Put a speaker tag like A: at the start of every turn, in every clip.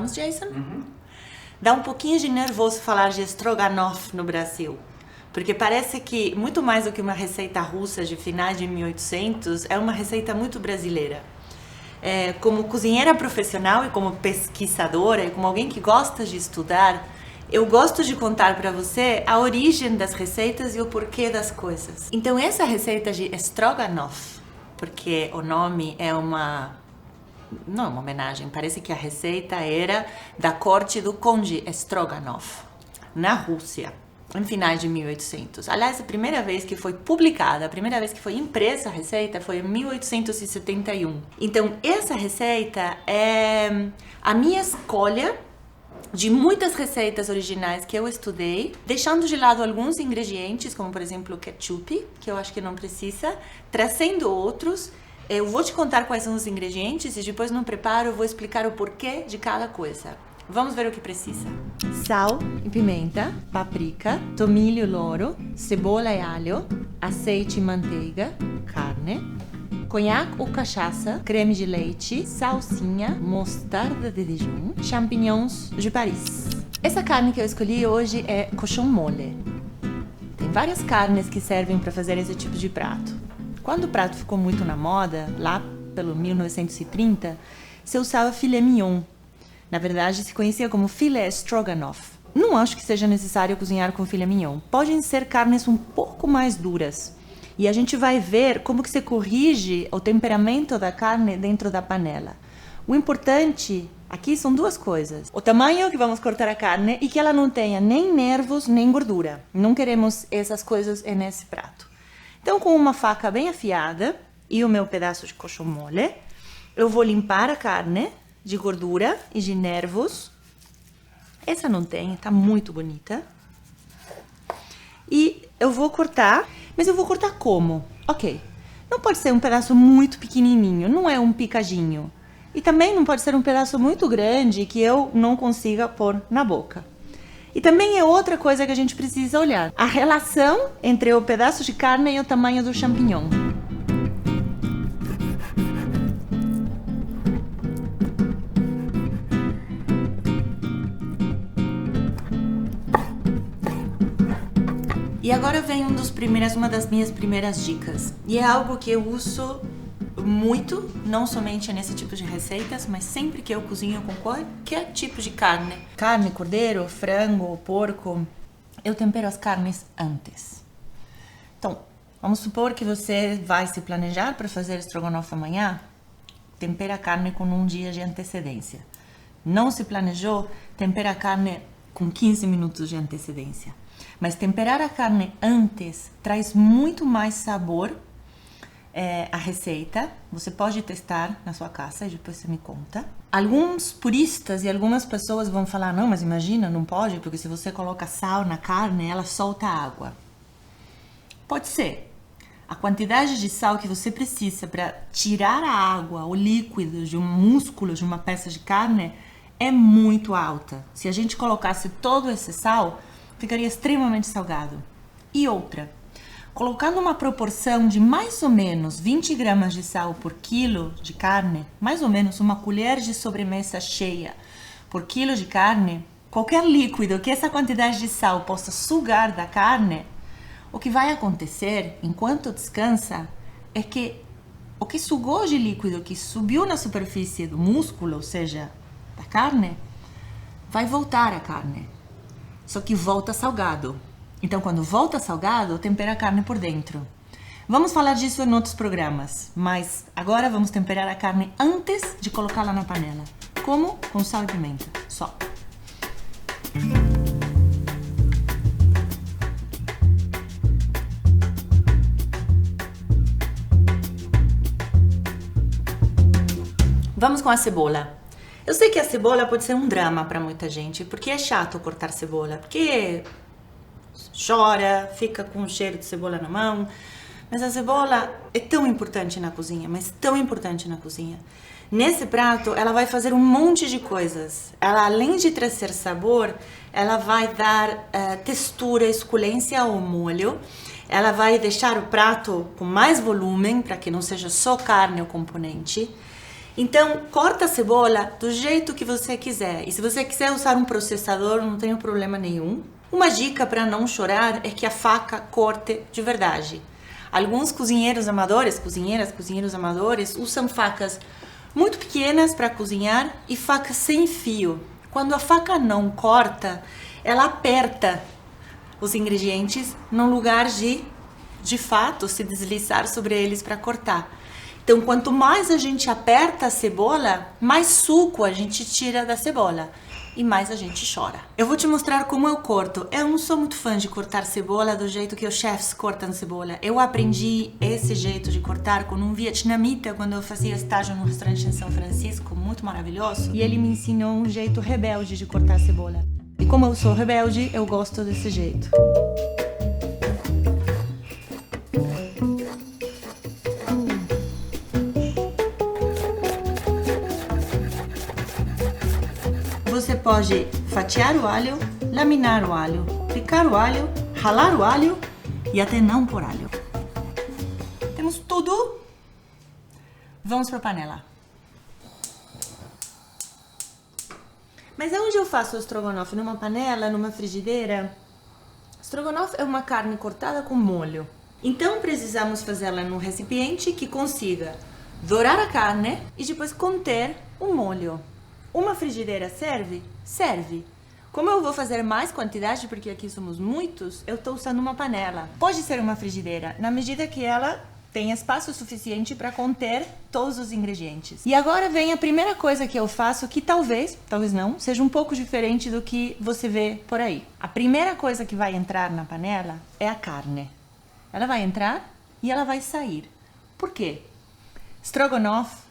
A: Vamos, Jason? Dá um pouquinho de nervoso falar de Stroganoff no Brasil, porque parece que, muito mais do que uma receita russa de finais de 1800, é uma receita muito brasileira. Como cozinheira profissional e como pesquisadora e como alguém que gosta de estudar, eu gosto de contar para você a origem das receitas e o porquê das coisas. Então essa receita de Stroganoff, porque o nome é não é uma homenagem, parece que a receita era da corte do Conde Stroganoff, na Rússia, em finais de 1800. Aliás, a primeira vez que foi publicada, a primeira vez que foi impressa a receita foi em 1871. Então, essa receita é a minha escolha de muitas receitas originais que eu estudei, deixando de lado alguns ingredientes, como por exemplo o ketchup, que eu acho que não precisa, trazendo outros. Eu vou te contar quais são os ingredientes e depois no preparo eu vou explicar o porquê de cada coisa. Vamos ver o que precisa. Sal e pimenta, páprica, tomilho louro, cebola e alho, azeite e manteiga, carne, conhaque ou cachaça, creme de leite, salsinha, mostarda de Dijon, champignons de Paris. Essa carne que eu escolhi hoje é cochon mole. Tem várias carnes que servem para fazer esse tipo de prato. Quando o prato ficou muito na moda, lá pelo 1930, se usava filé mignon. Na verdade, se conhecia como filé stroganoff. Não acho que seja necessário cozinhar com filé mignon. Podem ser carnes um pouco mais duras. E a gente vai ver como que se corrige o temperamento da carne dentro da panela. O importante aqui são duas coisas. O tamanho que vamos cortar a carne e que ela não tenha nem nervos nem gordura. Não queremos essas coisas nesse prato. Então, com uma faca bem afiada e o meu pedaço de cochon mole, eu vou limpar a carne de gordura e de nervos. Essa não tem, tá muito bonita. E eu vou cortar, mas eu vou cortar como? Ok, não pode ser um pedaço muito pequenininho, não é um picadinho. E também não pode ser um pedaço muito grande que eu não consiga pôr na boca. E também é outra coisa que a gente precisa olhar. A relação entre o pedaço de carne e o tamanho do champignon. E agora vem uma das minhas primeiras dicas. E é algo que eu uso muito, não somente nesse tipo de receitas, mas sempre que eu cozinho com qualquer tipo de carne. Carne, cordeiro, frango, porco. Eu tempero as carnes antes. Então, vamos supor que você vai se planejar para fazer estrogonofe amanhã. Tempera a carne com um dia de antecedência. Não se planejou, tempera a carne com 15 minutos de antecedência. Mas temperar a carne antes traz muito mais sabor a receita. Você pode testar na sua casa e depois você me conta. Alguns puristas e algumas pessoas vão falar, não, mas imagina, não pode, porque se você coloca sal na carne, ela solta água. Pode ser. A quantidade de sal que você precisa para tirar a água, o líquido de um músculo de uma peça de carne é muito alta. Se a gente colocasse todo esse sal, ficaria extremamente salgado. E outra, colocando uma proporção de mais ou menos 20 gramas de sal por quilo de carne, mais ou menos uma colher de sobremesa cheia por quilo de carne, qualquer líquido que essa quantidade de sal possa sugar da carne, o que vai acontecer enquanto descansa é que o que sugou de líquido, que subiu na superfície do músculo, ou seja, da carne, vai voltar à carne, só que volta salgado. Então, quando volta salgado, tempera a carne por dentro. Vamos falar disso em outros programas, mas agora vamos temperar a carne antes de colocá-la na panela. Como? Com sal e pimenta, só. Vamos com a cebola. Eu sei que a cebola pode ser um drama para muita gente, porque é chato cortar cebola, porque chora, fica com o cheiro de cebola na mão. Mas a cebola é tão importante na cozinha, mas tão importante na cozinha. Nesse prato, ela vai fazer um monte de coisas. Ela, além de trazer sabor, ela vai dar textura, esculência ao molho. Ela vai deixar o prato com mais volume, para que não seja só carne o componente. Então, corta a cebola do jeito que você quiser. E se você quiser usar um processador, não tem problema nenhum. Uma dica para não chorar é que a faca corte de verdade. Alguns cozinheiros amadores, cozinheiros amadores, usam facas muito pequenas para cozinhar e facas sem fio. Quando a faca não corta, ela aperta os ingredientes no lugar de fato, se deslizar sobre eles para cortar. Então, quanto mais a gente aperta a cebola, mais suco a gente tira da cebola e mais a gente chora. Eu vou te mostrar como eu corto. Eu não sou muito fã de cortar cebola do jeito que os chefs cortam cebola. Eu aprendi esse jeito de cortar com um vietnamita quando eu fazia estágio num restaurante em São Francisco, muito maravilhoso. E ele me ensinou um jeito rebelde de cortar cebola. E como eu sou rebelde, eu gosto desse jeito. Você pode fatiar o alho, laminar o alho, picar o alho, ralar o alho e até não pôr alho. Temos tudo. Vamos para a panela. Mas aonde eu faço o estrogonofe? Numa panela, numa frigideira? Estrogonofe é uma carne cortada com molho. Então precisamos fazê-la num recipiente que consiga dourar a carne e depois conter o molho. Uma frigideira serve? Serve. Como eu vou fazer mais quantidade, porque aqui somos muitos, eu estou usando uma panela. Pode ser uma frigideira, na medida que ela tem espaço suficiente para conter todos os ingredientes. E agora vem a primeira coisa que eu faço, que talvez não, seja um pouco diferente do que você vê por aí. A primeira coisa que vai entrar na panela é a carne. Ela vai entrar e ela vai sair. Por quê? Stroganoff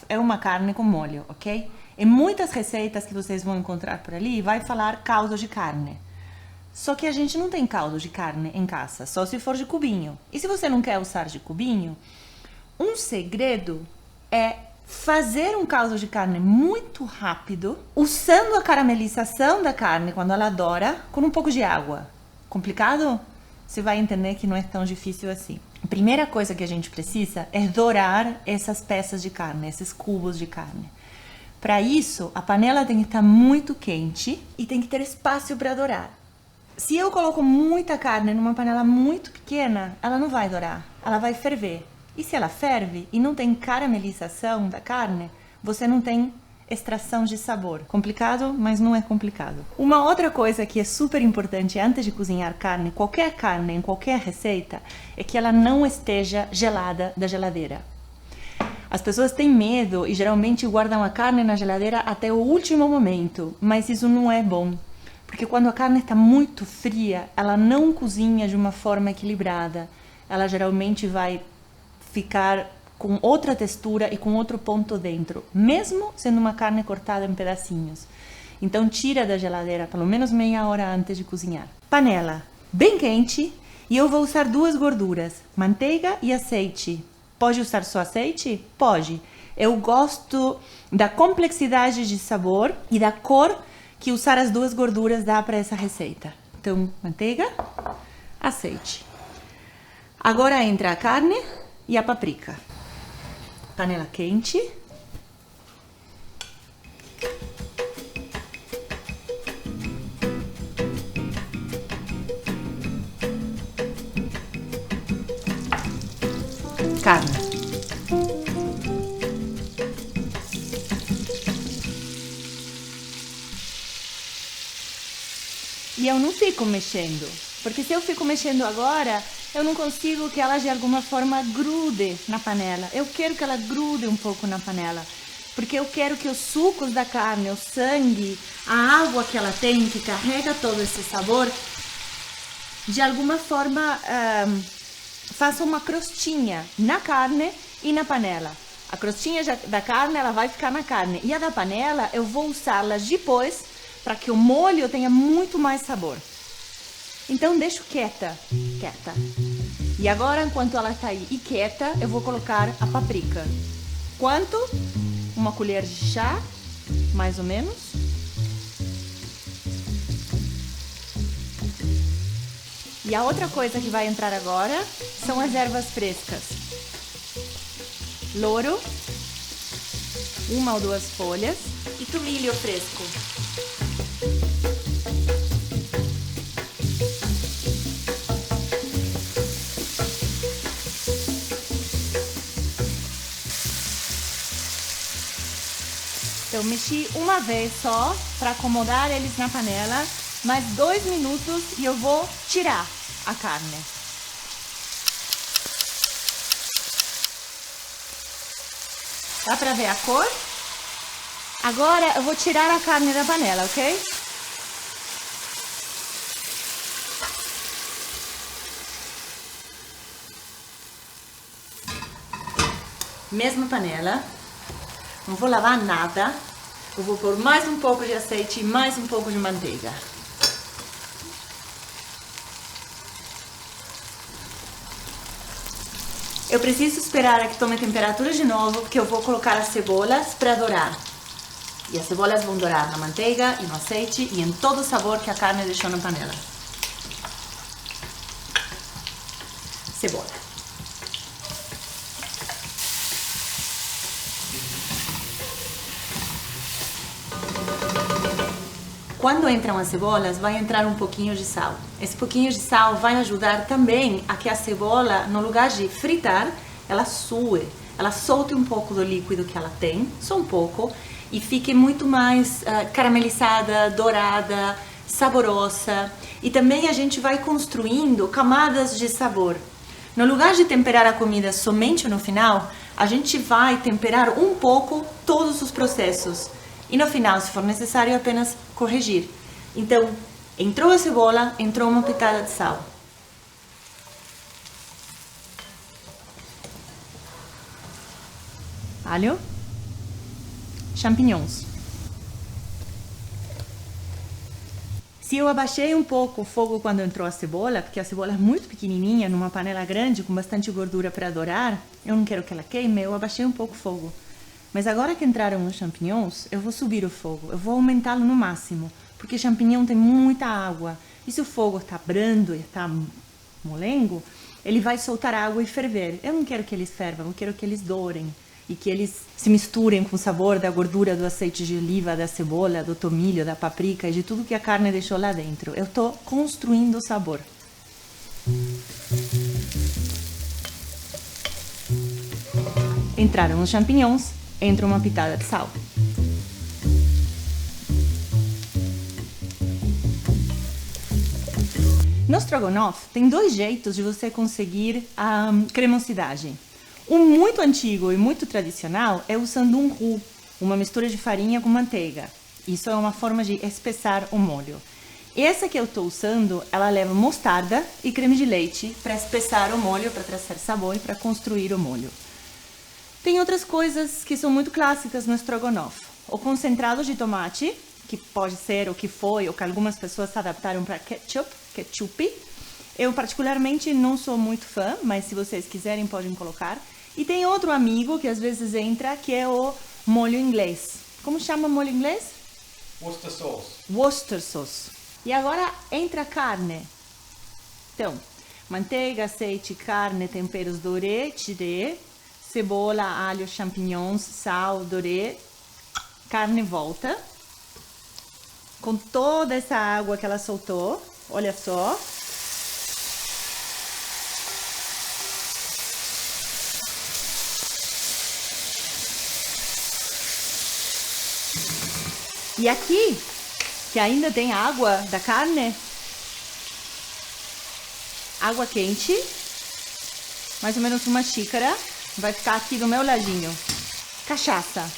A: é uma carne com molho, ok? Em muitas receitas que vocês vão encontrar por ali, vai falar caldo de carne. Só que a gente não tem caldo de carne em casa, só se for de cubinho. E se você não quer usar de cubinho, um segredo é fazer um caldo de carne muito rápido, usando a caramelização da carne quando ela doura, com um pouco de água. Complicado? Você vai entender que não é tão difícil assim. A primeira coisa que a gente precisa é dourar essas peças de carne, esses cubos de carne. Para isso, a panela tem que estar muito quente e tem que ter espaço para dourar. Se eu coloco muita carne numa panela muito pequena, ela não vai dourar, ela vai ferver. E se ela ferve e não tem caramelização da carne, você não tem extração de sabor. Complicado, mas não é complicado. Uma outra coisa que é super importante antes de cozinhar carne, em qualquer receita, é que ela não esteja gelada da geladeira. As pessoas têm medo e geralmente guardam a carne na geladeira até o último momento, mas isso não é bom. Porque quando a carne está muito fria, ela não cozinha de uma forma equilibrada. Ela geralmente vai ficar com outra textura e com outro ponto dentro, mesmo sendo uma carne cortada em pedacinhos. Então tira da geladeira pelo menos meia hora antes de cozinhar. Panela bem quente e eu vou usar duas gorduras, manteiga e azeite. Pode usar só azeite? Pode. Eu gosto da complexidade de sabor e da cor que usar as duas gorduras dá para essa receita. Então, manteiga, azeite. Agora entra a carne e a páprica. Panela quente. Carne. E eu não fico mexendo, porque se eu fico mexendo agora, eu não consigo que ela de alguma forma grude na panela. Eu quero que ela grude um pouco na panela, porque eu quero que os sucos da carne, o sangue, a água que ela tem, que carrega todo esse sabor, de alguma forma faça uma crostinha na carne e na panela. A crostinha da carne, ela vai ficar na carne, e a da panela eu vou usá-la depois para que o molho tenha muito mais sabor. Então deixo quieta. E agora, enquanto ela está aí e quieta, eu vou colocar a páprica. Quanto? Uma colher de chá, mais ou menos. E a outra coisa que vai entrar agora são as ervas frescas. Louro,
B: uma ou duas folhas.
A: E tomilho fresco.
B: Eu mexi uma vez só para acomodar eles na panela, mais 2 minutos e eu vou tirar a carne. Dá para ver a cor? Agora eu vou tirar a carne da panela, ok?
A: Mesma panela. Não vou lavar nada. Eu vou pôr mais um pouco de azeite e mais um pouco de manteiga. Eu preciso esperar a que tome temperatura de novo, porque eu vou colocar as cebolas para dourar. E as cebolas vão dourar na manteiga e no azeite e em todo o sabor que a carne deixou na panela. Cebola. Quando entram as cebolas, vai entrar um pouquinho de sal. Esse pouquinho de sal vai ajudar também a que a cebola, no lugar de fritar, ela sue, ela solte um pouco do líquido que ela tem, só um pouco, e fique muito mais caramelizada, dourada, saborosa. E também a gente vai construindo camadas de sabor. No lugar de temperar a comida somente no final, a gente vai temperar um pouco todos os processos. E no final, se for necessário, apenas corrigir. Então, entrou a cebola, entrou uma pitada de sal.
B: Alho. Champignons. Se eu abaixei um pouco o fogo quando entrou a cebola, porque a cebola é muito pequenininha, numa panela grande, com bastante gordura para dourar, eu não quero que ela queime, eu abaixei um pouco o fogo. Mas agora que entraram os champignons, eu vou subir o fogo, eu vou aumentá-lo no máximo, porque champignon tem muita água. E se o fogo está brando e está molengo, ele vai soltar água e ferver. Eu não quero que eles fervam, eu quero que eles dourem e que eles se misturem com o sabor da gordura do azeite de oliva, da cebola, do tomilho, da paprika e de tudo que a carne deixou lá dentro. Eu estou construindo o sabor. Entraram os champignons. Entra uma pitada de sal. No estrogonofe, tem 2 jeitos de você conseguir a cremosidade. Um muito antigo e muito tradicional é usando um roux, uma mistura de farinha com manteiga. Isso é uma forma de espessar o molho. Essa que eu estou usando, ela leva mostarda e creme de leite para espessar o molho, para trazer sabor e para construir o molho. Tem outras coisas que são muito clássicas no estrogonofe. O concentrado de tomate, que pode ser o que foi, ou que algumas pessoas se adaptaram para ketchup. Eu particularmente não sou muito fã, mas se vocês quiserem podem colocar. E tem outro amigo que às vezes entra, que é o molho inglês. Como chama molho inglês?
C: Worcester sauce.
B: Worcester sauce. E agora entra a carne. Então, manteiga, azeite, carne, temperos douré, tiré, cebola, alho, champignons, sal, douré, carne volta, com toda essa água que ela soltou, olha só. E aqui, que ainda tem água da carne, água quente, mais ou menos uma xícara. Vai ficar aqui do meu ladinho. Cachaça.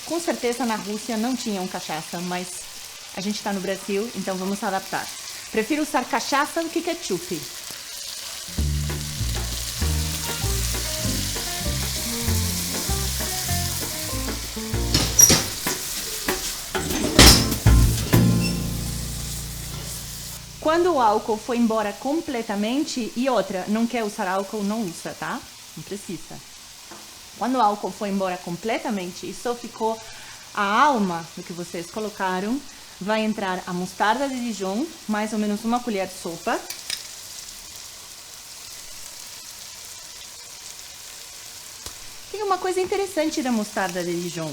B: Com certeza na Rússia não tinham cachaça, mas a gente está no Brasil, então vamos adaptar. Prefiro usar cachaça do que ketchup. Quando o álcool foi embora completamente, e outra, não quer usar álcool, não usa, tá? Não precisa. Quando o álcool foi embora completamente e só ficou a alma do que vocês colocaram, vai entrar a mostarda de Dijon, mais ou menos uma colher de sopa. Tem uma coisa interessante da mostarda de Dijon.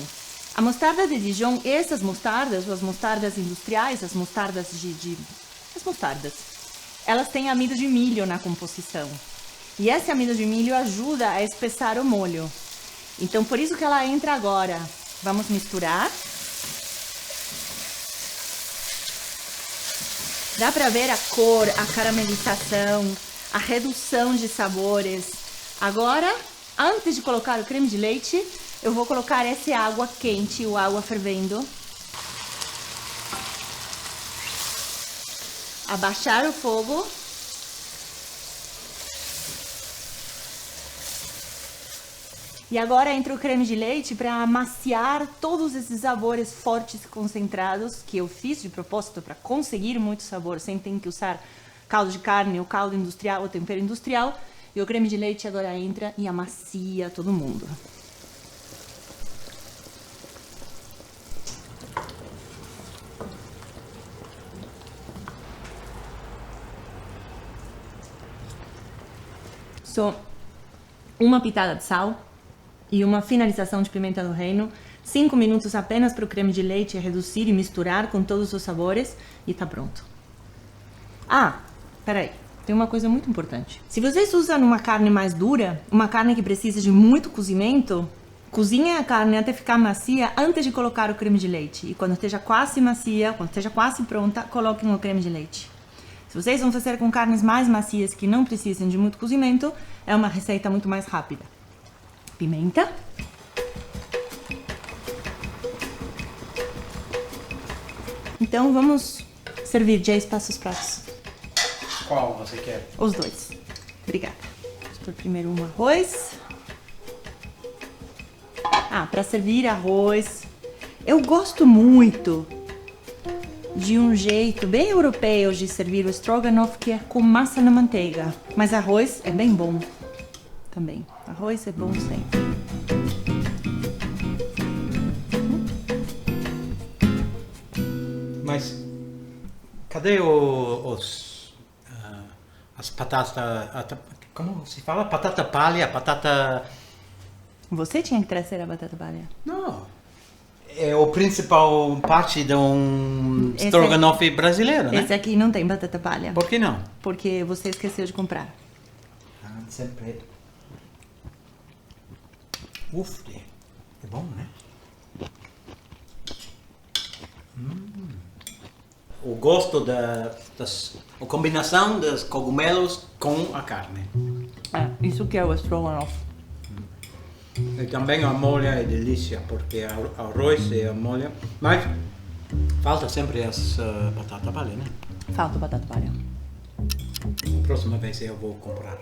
B: A mostarda de Dijon, essas mostardas, as mostardas industriais, as mostardas as mostardas, elas têm amido de milho na composição. E esse amido de milho ajuda a espessar o molho. Então, por isso que ela entra agora. Vamos misturar. Dá pra ver a cor, a caramelização, a redução de sabores. Agora, antes de colocar o creme de leite, eu vou colocar essa água quente, ou água fervendo. Abaixar o fogo. E agora entra o creme de leite para amaciar todos esses sabores fortes e concentrados que eu fiz de propósito para conseguir muito sabor, sem ter que usar caldo de carne, ou caldo industrial, ou tempero industrial. E o creme de leite agora entra e amacia todo mundo. Só uma pitada de sal e uma finalização de pimenta do reino. 5 minutos apenas para o creme de leite reduzir e misturar com todos os sabores e tá pronto. Ah, peraí, tem uma coisa muito importante. Se vocês usam uma carne mais dura, uma carne que precisa de muito cozimento, cozinhem a carne até ficar macia antes de colocar o creme de leite. E quando esteja quase macia, quando esteja quase pronta, coloquem o creme de leite. Se vocês vão fazer com carnes mais macias que não precisem de muito cozimento, é uma receita muito mais rápida. Pimenta. Então vamos servir. Jace, passa os pratos.
C: Qual você quer?
B: Os dois. Obrigada. Vamos pôr primeiro um arroz. Para servir arroz, eu gosto muito de um jeito bem europeu de servir o stroganoff, que é com massa na manteiga. Mas arroz é bem bom também. Arroz é bom sempre.
C: Mas cadê as batatas, como se fala? Batata palha, batata...
B: Você tinha que trazer a batata palha.
C: Não, é o principal parte de um estrogonofe brasileiro, né?
B: Esse aqui não tem batata palha.
C: Por que não?
B: Porque você esqueceu de comprar.
C: Sempre. Uf, é bom, né? O gosto a combinação dos cogumelos com a carne.
B: Isso que é o estrogonofe.
C: E também a molha é delícia, porque arroz e a molha. Mas falta sempre as batata palha, né?
B: Falta batata palha.
C: A próxima vez eu vou comprar.